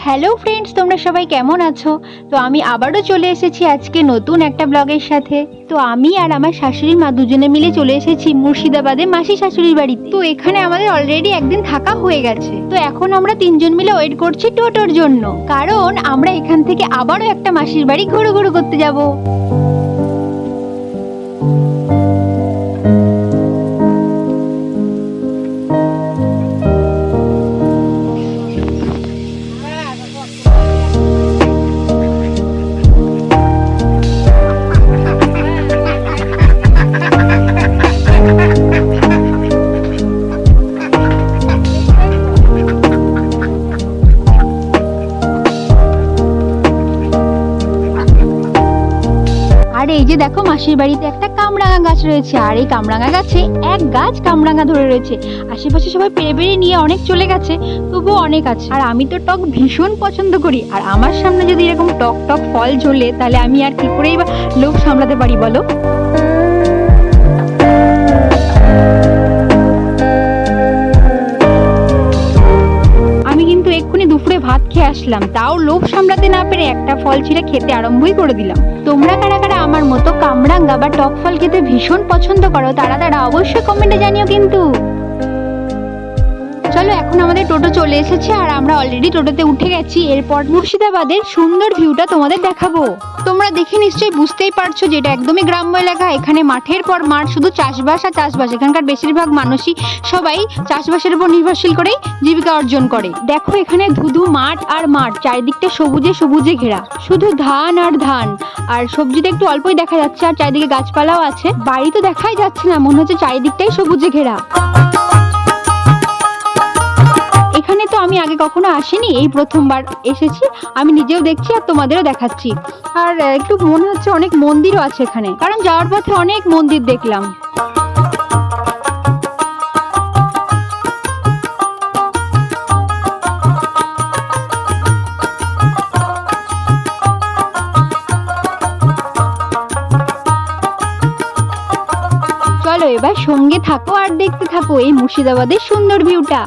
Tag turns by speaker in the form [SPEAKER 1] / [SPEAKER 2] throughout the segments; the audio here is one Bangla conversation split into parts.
[SPEAKER 1] হ্যালো ফ্রেন্ডস, তোমরা সবাই কেমন আছো? তো আমি আবারও চলে এসেছি আজকে নতুন একটা ব্লগের সাথে। তো আমি আর আমার শাশুড়ি মা দুজনে মিলে চলে এসেছি মুর্শিদাবাদে মাসি শাশুড়ির বাড়িতে। তো এখানে আমাদের অলরেডি একদিন থাকা হয়ে গেছে। তো এখন আমরা তিনজন মিলে ওয়েট করছি টোটোর জন্য, কারণ আমরা এখান থেকে আবারও একটা মাসির বাড়ি ঘুরু করতে যাব। আর এই যে দেখো, মাসির বাড়িতে একটা কামরাঙা গাছ রয়েছে, আর এই কামরাঙা গাছে এক গাছ কামরাঙা ধরে রয়েছে। আশেপাশে সবাই পেরে নিয়ে অনেক চলে গেছে, তবুও অনেক আছে। আর আমি তো টক ভীষণ পছন্দ করি, আর আমার সামনে যদি এরকম টক ফল ঝোলে, তাহলে আমি আর কি করেই বা লোভ সামলাতে পারি বলো। আমি কিন্তু এক্ষুনি দুপুরে ভাত খেয়ে আসলাম, তাও লোভ সামলাতে না পেরে একটা ফল ছিঁড়ে খেতে আরম্ভই করে দিলাম। তোমরা কারা কারা আমার মতো কামরাঙ্গা বা টক ফল খেতে ভীষণ পছন্দ করো, তারা অবশ্যই কমেন্টে জানিও কিন্তু। চলো, এখন আমাদের টোটো চলে এসেছে আর আমরা অলরেডি টোটোতে উঠে গেছি। এরপর মুর্শিদাবাদের সুন্দর ভিউটা তোমাদের দেখাবো। তোমরা দেখে নিশ্চয়ই বুঝতেই পারছো যে এটা একদমই গ্রাম্য এলাকা। এখানে মাঠের পর মাঠ, শুধু চাষবাস আর চাষবাস। এখানকার বেশিরভাগ মানুষই সবাই চাষবাসের উপর নির্ভরশীল করেই জীবিকা অর্জন করে। দেখো, এখানে ধুধু মাঠ আর মাঠ, চারিদিকটা সবুজে ঘেরা, শুধু ধান আর ধান। আর সবজিটা একটু অল্পই দেখা যাচ্ছে, আর চারিদিকে গাছপালাও আছে। বাড়ি তো দেখাই যাচ্ছে না, মনে হচ্ছে চারিদিকটাই সবুজে ঘেরা। এখানে তো আমি আগে কখনো আসিনি, এই প্রথমবার এসেছি। আমি নিজেও দেখছি আর তোমাদেরও দেখাচ্ছি। আর একটু মনে হচ্ছে অনেক মন্দিরও আছে এখানে, কারণ যাওয়ার পথে অনেক মন্দির দেখলাম। চলো এবার সঙ্গে থাকো আর দেখতে থাকো এই মুর্শিদাবাদের সুন্দর ভিউটা।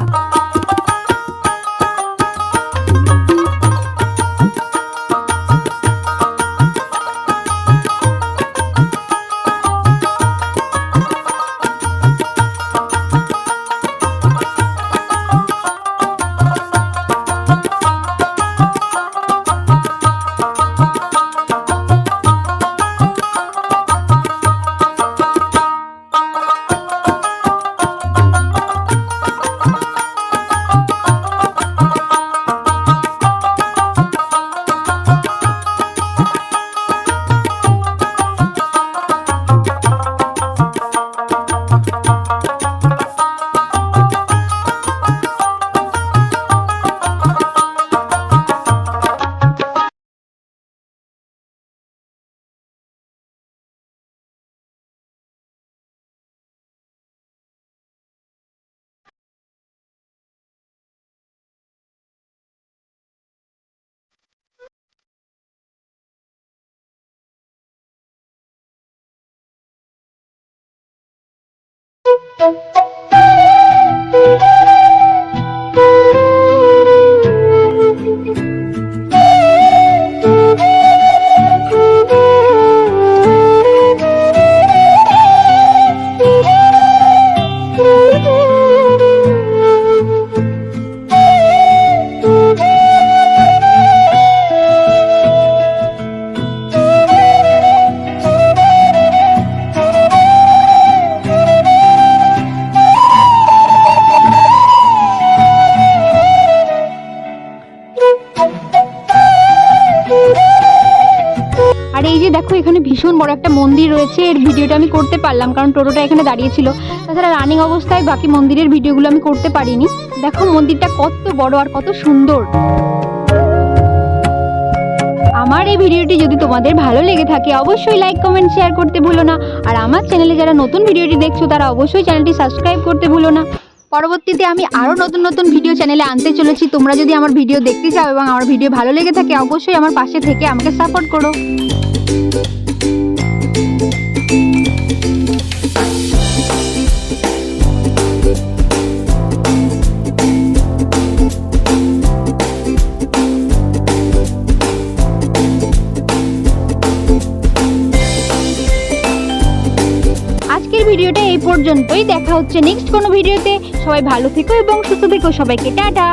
[SPEAKER 1] আর এই যে দেখো, এখানে ভীষণ বড় একটা মন্দির রয়েছে। এর ভিডিওটা আমি করতে পারলাম কারণ টোটোটা এখানে দাঁড়িয়ে ছিল। তাছাড়া রানিং অবস্থায় বাকি মন্দিরের ভিডিওগুলো আমি করতে পারিনি। দেখো মন্দিরটা কত বড় আর কত সুন্দর। আমার এই ভিডিওটি যদি তোমাদের ভালো লেগে থাকে, অবশ্যই লাইক কমেন্ট শেয়ার করতে ভুলো না। আর আমার চ্যানেলে যারা নতুন ভিডিওটি দেখছো, তারা অবশ্যই চ্যানেলটি সাবস্ক্রাইব করতে ভুলো না। পরবর্তীতে আমি আরো নতুন ভিডিও চ্যানেলে আনতে চলেছি। তোমরা যদি আমার ভিডিও দেখতে চাও এবং আমার ভিডিও ভালো লেগে থাকে, অবশ্যই আমার পাশে থেকে আমাকে সাপোর্ট করো। ভিডিওটা এই পর্যন্তই, দেখা হচ্ছে নেক্সট কোনো ভিডিওতে। সবাই ভালো থেকো এবং সুস্থ থেকো, সবাইকে টাটা।